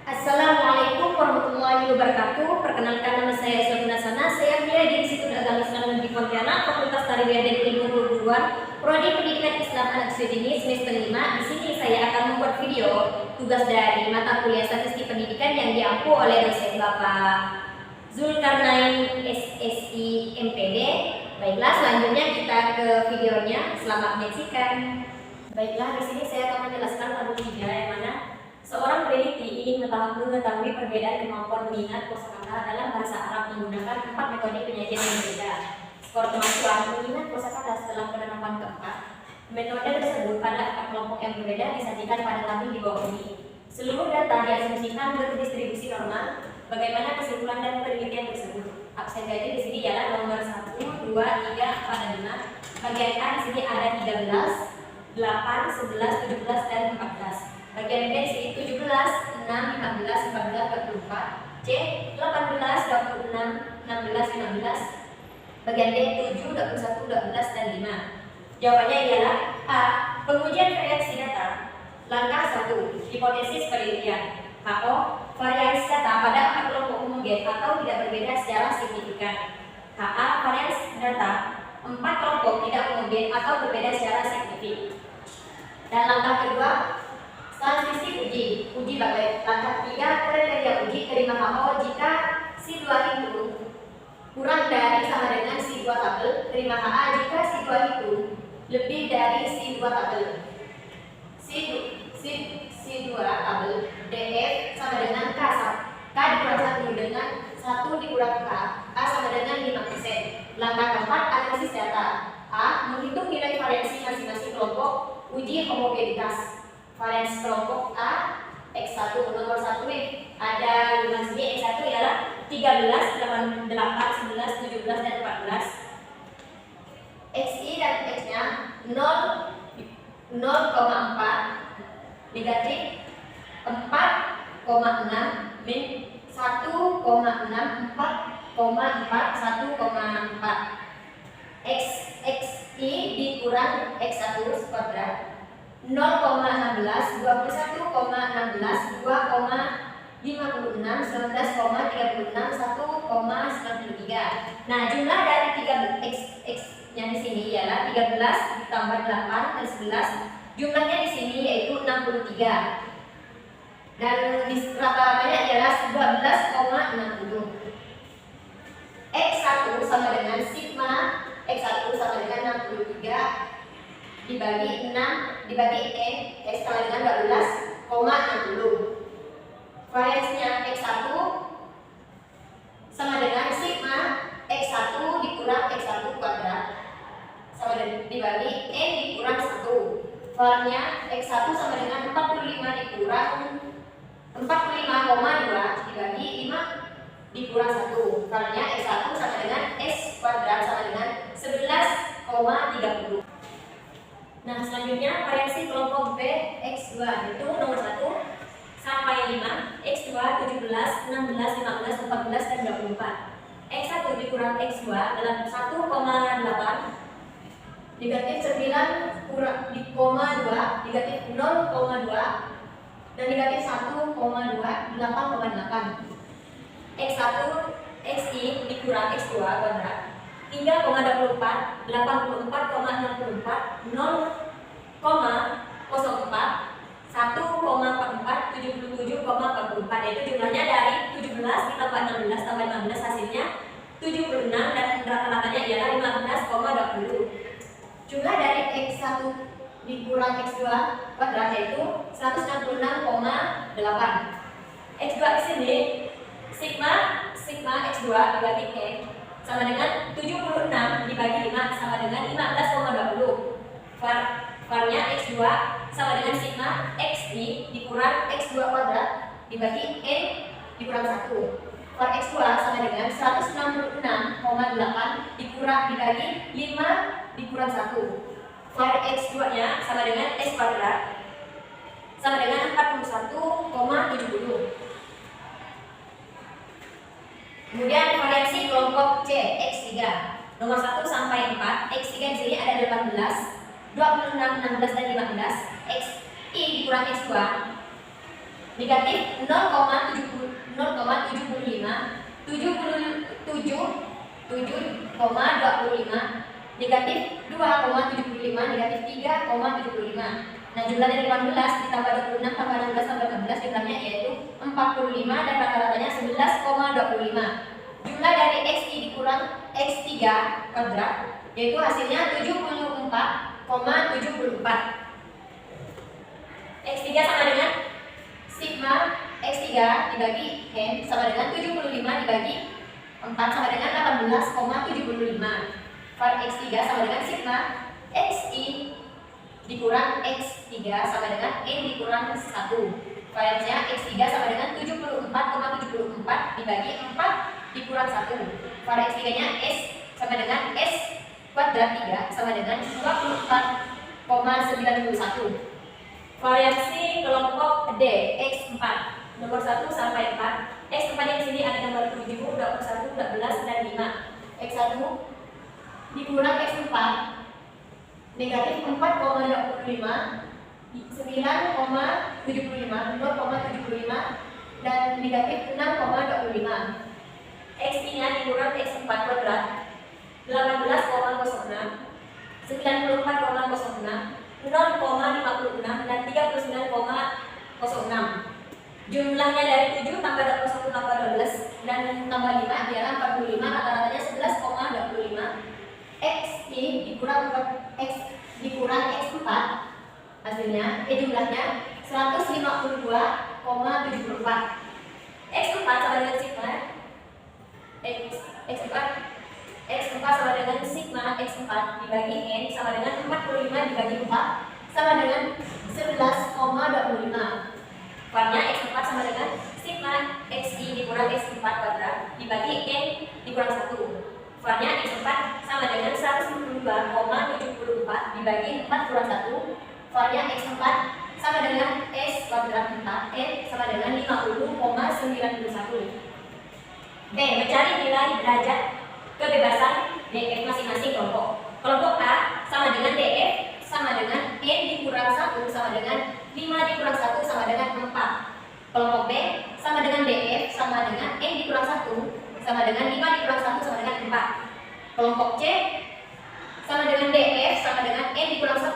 Assalamualaikum warahmatullahi wabarakatuh. Perkenalkan, nama saya Sofina Sana. Saya kuliah di Institut Agama Islam Negeri Pontianak, Fakultas Tarbiyah dan Ilmu Pengguruan, Prodi Pendidikan Islam Anak Usia Dini semester 5. Di sini saya akan membuat video tugas dari mata kuliah Statistik Pendidikan yang diampu oleh dosen Bapak Zulkarnain SSI MPD. Baiklah, selanjutnya kita ke videonya. Selamat menyaksikan. Baiklah, di sini saya akan menjelaskan tabel 3 yang mana seorang peneliti ingin mengetahui perbedaan kemampuan mengingat kosakata dalam bahasa Arab menggunakan 4 metode penyajian yang berbeda. Skor kemampuan mengingat kosakata setelah penerapan keempat. Metode tersebut pada 4 kelompok yang berbeda disajikan pada tabel di bawah ini. Seluruh data diasumsikan berdistribusi normal. Bagaimana kesimpulan dan penelitian tersebut? Absen guide di sini ialah nomor 1, 2, 3, 4, dan 5. Bagian A di sini ada 13, 8, 11, 17, dan 14. Bagian B di sini 17, 6, 15, 14, 24. C 18, 26, 16, 15. Bagian D 7, 21, 12, dan 5. Jawabannya ialah A. Pengujian variasi data. Langkah 1. Hipotesis penelitian. HO. Variasi data pada 4 kelompok homogen atau tidak berbeda secara signifikan. HA. Variasi data 4 kelompok tidak homogen atau berbeda secara signifikan. Dan langkah kedua, statistik uji. Uji bagai langkah 3, kriteria uji. Terima HO jika si 2 itu kurang dari sama dengan si 2 tabel. Terima HA jika si 2 itu lebih dari si 2 tabel. Si 2 tabel DF sama dengan K dikurang 1 dengan 1 dikurang K. A sama dengan 5%. Langkah keempat, analisis data. A. Menghitung nilai variasi masing-masing kelompok uji homogenitas. Variasi kelompok A X1 nomor 1 nih. Ada 5 sini. X1 ialah 13, 8, 11, 17, dan 14. XI dan X-nya 0,4, negatif 4,6, min 1,6, 4,4, 1,4. XI dikurang X1 kuadrat 0,16, 21,16, 2,56, 19,36, 1,93. Nah, jumlah dari 3X yang di sini ialah 13 ditambah 8 dan 11. Jumlahnya di sini yaitu 63. Dan rata-ratanya ialah 12,60. X1 sama dengan sigma X1 sama dengan 63 dibagi 6 dibagi N, X sama dengan 12,60. Variasinya X1 sama dengan sigma X1 dikurang X1 kuadrat sama dengan dibagi N dikurang 1. Varnya X1 sama dengan 45 dikurang 45,2 dibagi 5 dikurang 1. Varnya X1 sama dengan X kuadrat sama dengan 11,30. Nah, selanjutnya variasi kelompok B X2 itu nomor 1 sampai 5, X2 17, 16, 15, 14, dan 24. X1 dikurang X2 dalam 1,8, negatif 9 kurang di koma 2, negatif 0,2, dan negatif 1,2, 8,8. X1 XI dikurang X2 kuadrat 3,24, 84,64, 0,04, 1,44, 77,44, yaitu jumlahnya dari 17 ditambah 16 tambah 15 hasilnya 76 dan rata-ratanya ialah 15,20. Jumlah dari X1 dikurang X2 kuadrat yaitu 166,8. X2 di sini sigma X2 dibagi N sama dengan 76 dibagi 5 sama dengan 15,20. Varnya X2 sama dengan sigma XI dikurang X2 kuadrat dibagi N dikurang 1. Var X2 sama dengan 166,8 dikurang dibagi 5 dikurang 1. Var X2 nya sama dengan X kuadrat sama dengan 41,70. Kemudian variasi kelompok C X3 nomor 1 sampai 4. X3 di sini ada 18, 26, 16, dan 15. XI dikurang X2 negatif 0,75 negatif 2,75 negatif 3,75. Nah, jumlah dari 18 ditambah 26 tambah 16 tambah 16 jumlahnya yaitu 45 dan rata-ratanya 11,25. Jumlah dari X2 dikurang X3 kuadrat yaitu hasilnya 74,74. X3 sama dengan sigma X3 dibagi N sama dengan 75 dibagi 4 sama dengan 18,75. var X3 sama dengan sigma XI dikurang X3 sama dengan N dikurang 1. Variansnya X3 sama dengan 74,74 dibagi 4 dikurang 1. Var X3 nya S sama dengan S kuadrat 3 sama dengan 24,91. Variasi kelompok D X4 nomor 1 sampai 4. X4 yang sini ada nomor 7, 21, 14 dan 5. X1 dikurang X4 negatif 4,25 9,75 0,75 dan negatif 6,25. X nya dikurang X4 kuadrat 18,06 94,06 0,56 dan 39,06. Jumlahnya dari 7 tambah 21 tambah 12 dan tambah 5 adalah 45, rata-ratanya 11,25. X dikurang X X4 hasilnya jumlahnya 152,74. X4 sama dengan sigma X4 sama dengan sigma X4 dibagi N sama dengan 45 dibagi 4 sama dengan 11,25. Varnya X4 sama dengan sigma XI dikurang X4 kuadrat dibagi N dikurang 1. Varnya X4 sama dengan 192,74 dibagi 4 kurang 1. Varnya X4 sama dengan S kuadrat 4 N sama dengan 50,91. B. Mencari nilai derajat kebebasan DF masing-masing kelompok. Kelompok A sama dengan DF sama dengan N dikurang 1 sama dengan 5 dikurang 1 sama dengan 4. Kelompok B sama dengan DF sama dengan N dikurang 1 sama dengan 5 dikurang 1 sama dengan 4. Kelompok C sama dengan DF sama dengan N dikurang 1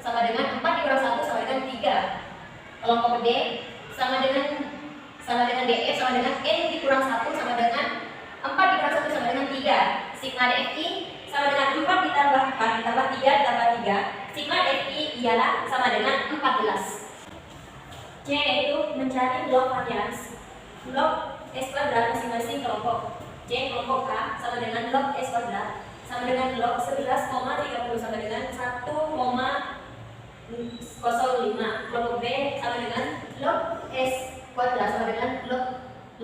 sama dengan 4 dikurang 1 sama dengan 3. Kelompok D sama dengan DF sama dengan N dikurang 1 sama dengan 4 dikurang 1 sama dengan 3. Sigma DFI sama dengan 4 ditambah 4 ditambah 3 ditambah 3. Sigma DFI ialah sama dengan 14. C yaitu mencari log varians log S kuadrat masing-masing kelompok. C kelompok A sama dengan log S kuadrat sama dengan log 11,30 sama dengan 1,05. Kelompok B sama dengan log S kuadrat sama dengan log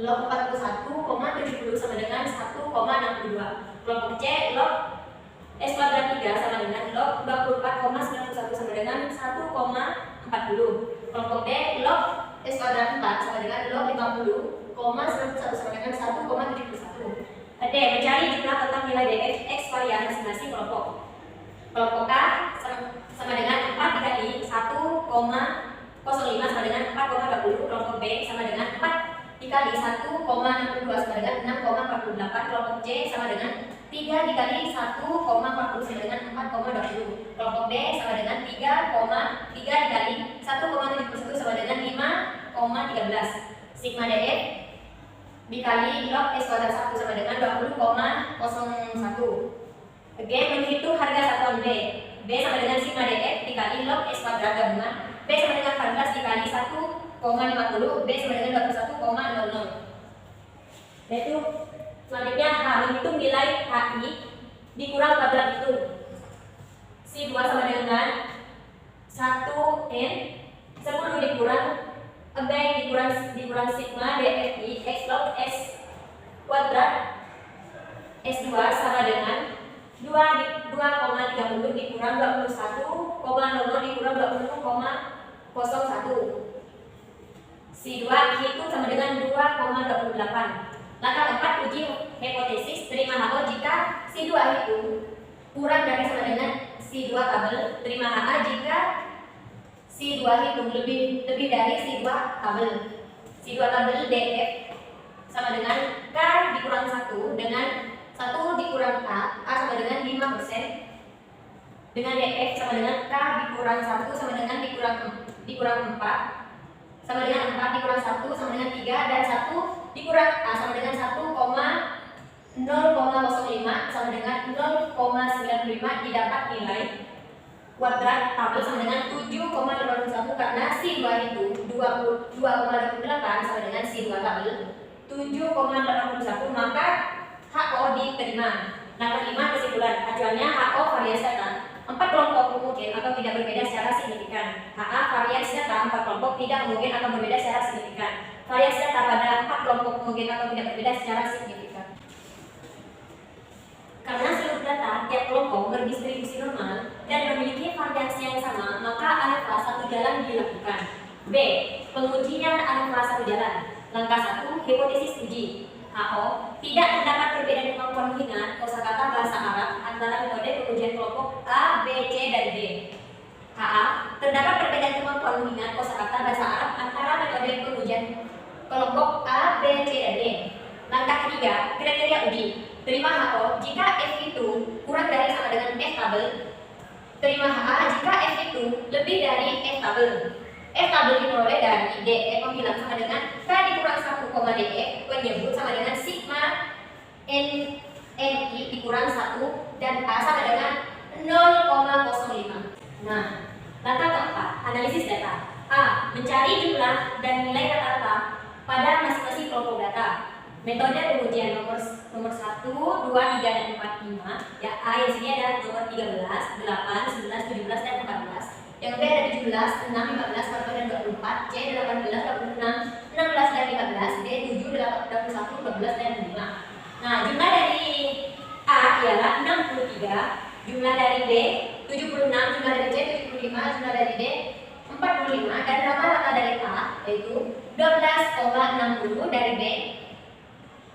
41,70 sama dengan 1,62. Kelompok C log S kuadrat 3 sama dengan log 24,91 sama dengan 1,40. Kelompok D log S kuadrat 4 sama dengan log 50,91 sama dengan 1,71. D. Mencari jumlah total nilai DF X varian masing-masing kelompok. Kelompok A sama dengan 4 dikali 1,05 sama dengan 4,20. Kelompok B sama dengan 4 dikali 1,62 sama dengan 6,48. Kelompok C sama dengan 3 dikali 1,40 sama dengan 4,20. Kelompok D sama dengan 3 dikali 1,71 sama dengan 5,13. Sigma DF dikali log S kuadrat 1 sama dengan 20,01. Oke, menghitung harga satuan B. B sama dengan sigma DF dikali log S kuadrat gabungan. B sama dengan 14 dikali 1,50. B sama dengan 21,00. Yaitu selanjutnya H. Menghitung nilai HI dikurang kuadrat itu. Si 2 sama dengan 1N 10 dikurang B dikurang sigma DFI X log S kuadrat S2 sama dengan 2,30 dikurang 21,00 dikurang 20,01. Si 2 itu sama dengan 2,28. Langkah 4 uji hipotesis terima HO jika si 2 itu kurang dari sama dengan si 2 kabel, terima HA jika si 2 itu lebih dari si 2 kabel. Si dua tabel DF sama dengan K dikurang 1 dengan 1 dikurang A sama dengan 5%. Dengan DF sama dengan K dikurang 1 sama dengan dikurang 4 sama dengan 4 dikurang 1 sama dengan 3 dan 1 dikurang A sama dengan 1,005 sama dengan 0,95 didapat nilai kuadrat tabel sama dengan 7,81 karena si 2 itu 22,28 sama dengan si 2 tabel 7,81 maka HO diterima. Nah, kelima kesimpulan acuannya HO variasi data 4 kelompok homogen atau tidak berbeda secara signifikan. HA variasi data 4 kelompok tidak homogen atau berbeda secara signifikan. Variasi data pada 4 kelompok homogen atau tidak berbeda secara signifikan. Karena seluruh data tiap kelompok berdistribusi normal dan memiliki variasi yang sama, maka alfa satu jalan dilakukan. B. Pengujian alfa satu jalan. Langkah 1. Hipotesis uji. HO, tidak terdapat perbedaan kemampuan mengingat kosakata bahasa Arab antara metode pengujian kelompok A, B, C, dan D. HA, terdapat perbedaan kemampuan mengingat kosakata bahasa Arab antara metode pengujian kelompok A, B, C, dan D. Langkah 3. Kriteria uji. Terima HO jika F itu kurang dari sama dengan F tabel. Terima HA jika F itu lebih dari F tabel. F tabel diperoleh dari DF pembilang sama dengan K dikurang 1, DF penyebut sama dengan sigma NI dikurang 1 dan A sama dengan 0,05. Nah, langkah keempat, analisis data. A. Mencari jumlah dan nilai rata-rata pada masing-masing kelompok data. Metode pengujian nomor 1, 2, 3, dan 4, 5. Ya, A yang sini ada nomor 13, 8, 11, 17, dan 14. Yang B ada 17, 6, 15, 14, dan 24. C 18, 26, 16, dan 15. D 7, 21, 12, dan 5. Nah, jumlah dari A ialah 63, jumlah dari B 76, jumlah dari C 75, jumlah dari D 45, dan rata-rata dari A yaitu 12,60 dari B.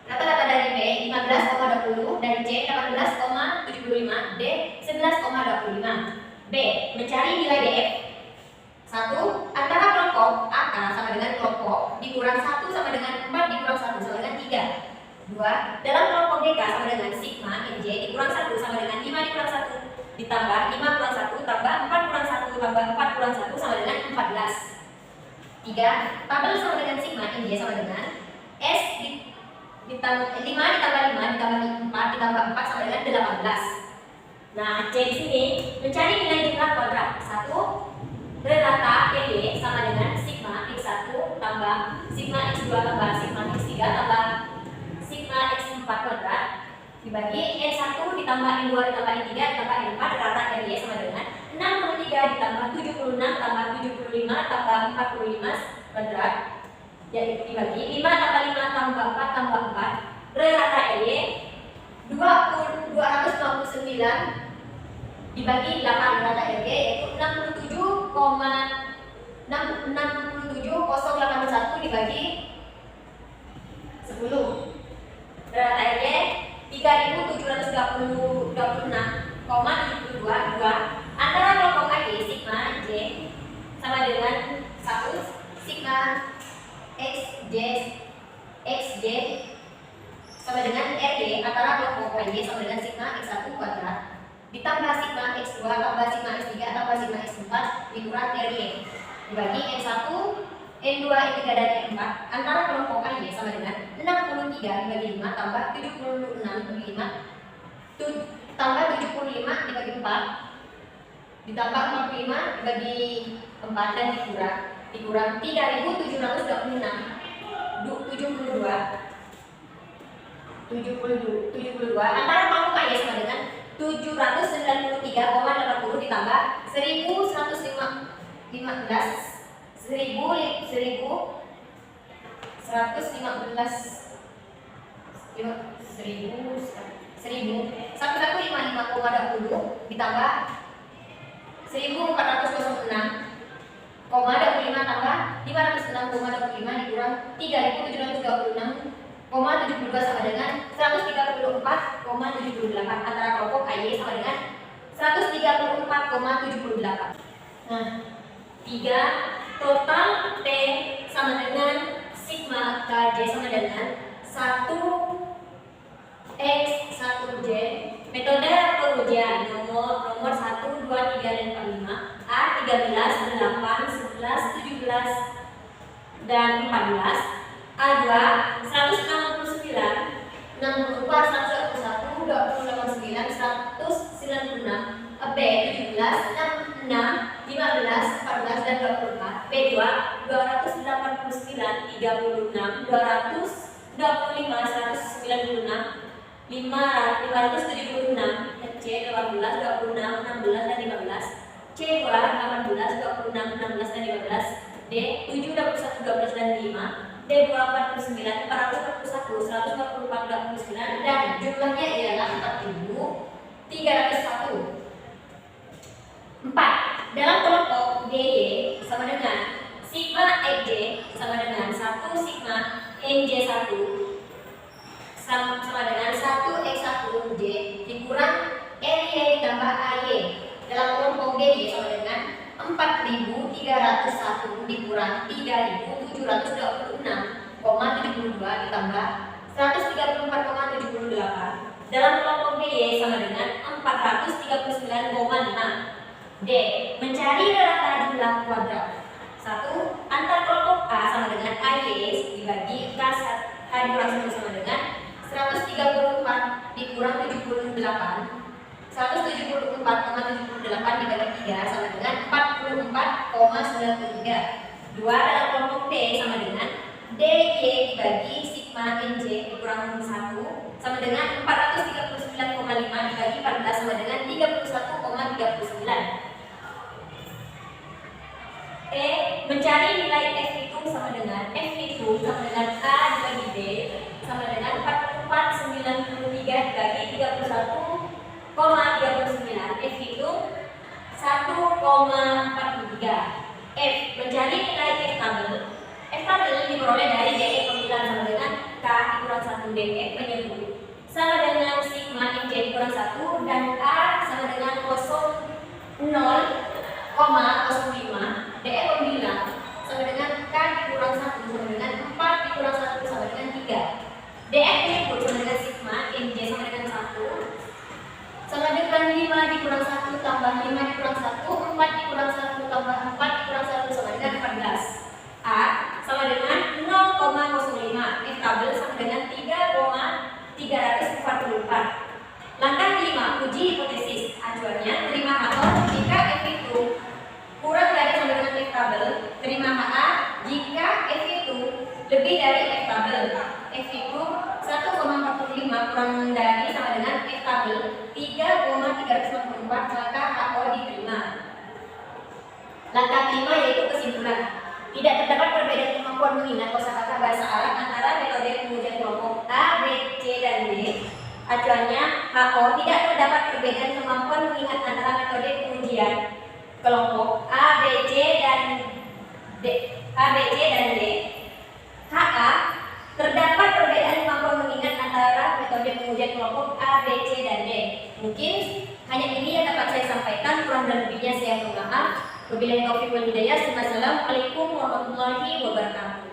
Rata-rata dari B 15,20, dari C 18,75, D 11,25. B. Mencari nilai DF. 1. Antara kelompok AK sama dengan kelompok dikurang 1 sama dengan 4 dikurang 1 sama dengan 3. 2. Dalam kelompok DK sama dengan sigma NJ dikurang 1 sama dengan 5 dikurang 1 ditambah 5 kurang 1 tambah 4 kurang 1 tambah 4 kurang 1 sama dengan 14. 3. Tabel sama dengan sigma NJ sama dengan S ditambah 5 ditambah 5 ditambah 4 ditambah 4 sama dengan 18. Nah, C di sini mencari nilai jumlah kuadrat. 1. Rata PY sama dengan sigma X1 tambah sigma X2 tambah sigma X3 tambah sigma X4 kuadrat dibagi N1 ditambah N2 ditambah N3 ditambah N4 rata RY sama dengan 63 ditambah 76 tambah 75 tambah 45 kuadrat yaitu dibagi 5 tambah 5 tambah 4 tambah 4 rata RY 259 dibagi 8 rata RG yaitu 67,081 dibagi 10. Rata RG 3726,72 antara kelompok AG sigma J sama dengan 1 sigma XJ sama dengan RG antara kelompok AG sama dengan sigma X1 kuadrat ditambah sigma X2 tambah sigma X3 tambah sigma X4 dikurang RY dibagi N1, N2, N3, dan N4 antara kelompok AY sama dengan 63 dibagi 5 tambah 76 dibagi 5 tambah 75 dibagi 4 ditambah 45 dibagi 4 dan dikurang 3726 72 antara kelompok AY sama dengan 793,80 ditambah 1115 ditambah 1406,25 tambah 506,25 dikurang 3726,72 sama dengan 134,78 antara kelompok AY sama dengan 134,78. Nah, 3 total T sama dengan 1 sigma KJ sama dengan 1X 1J. Metode pengujian nomor 1, 2, 3, dan 4, 5. A 13, 8, 11, 17, dan 14. A2 169, 64, 121, 289, 196. B 17, 66, 15, 14, dan 24. B2 289, 36, 225, 196, 576. C 18, 26, 16, dan 15. C2 18, 26, 16, dan 15. D 7, 21, 12, dan 5. D2 49, 441, 144, 29, dan jumlahnya ialah 4.301. 4. Dalam kelompok DY sama dengan sigma XJ sama dengan 1 sigma NJ1 sama dengan 1X1J dikurang RY ditambah AY. Dalam kelompok DY sama dengan 4.301 dikurang 3.726,72 ditambah 134,78. Dalam kelompok DY sama dengan 439,6. D. Mencari rata jumlah kuadrat. 1. Antar kelompok A sama dengan AY dibagi K dikurang 1 sama dengan 134 dikurang 78. 174,78 dibagi 3 sama dengan 44,93. 2. Dalam kelompok D sama dengan DY dibagi sigma NJ dikurang 1 sama dengan 439,5 dibagi 14 sama dengan 31,39. E. Mencari nilai F hitung sama dengan F hitung sama dengan A dibagi B sama dengan 44,93 dibagi 31,39. F hitung 1,43. F. Mencari nilai F tabel. F tabel diperoleh dari DE pembilang sama dengan K dikurang 1 DF menyebut sama dengan sigma NJ dikurang 1 dan A sama dengan 0,05. DE pembilang sama dengan K dikurang 1 sama dengan 4 dikurang 1 sama dengan 3. DF menyebut sama dengan sigma NJ sama dengan 1 sama dengan 5 dikurang 1 tambah 5 dikurang 1, 4 dikurang 1 tambah 4 dikurang 1 sama dengan 14. A sama dengan 0,05. F tabel sama dengan 3,344. Langkah 5. Uji hipotesis. Acuannya terima HO jika F itu kurang dari sama dengan F tabel. Terima HA jika F itu lebih dari F tabel. F itu 1,45 kurang dari sama dengan F tabel 3,344, maka HO diterima. Langkah 5 yaitu kesimpulan. Tidak terdapat perbedaan kemampuan mengingat kosakata bahasa Arab antara metode pengujian kelompok A, B, C, dan D. Acuannya HO tidak terdapat perbedaan kemampuan mengingat antara metode pengujian kelompok A, B, C, dan D. HA terdapat perbedaan kemampuan mengingat antara metode pengujian kelompok A, B, C, dan D. Mungkin hanya ini yang dapat saya sampaikan, kurang dan lebihnya saya mohon maaf. Wabillahi taufiq wal hidayah. Wassalamualaikum warahmatullahi wabarakatuh.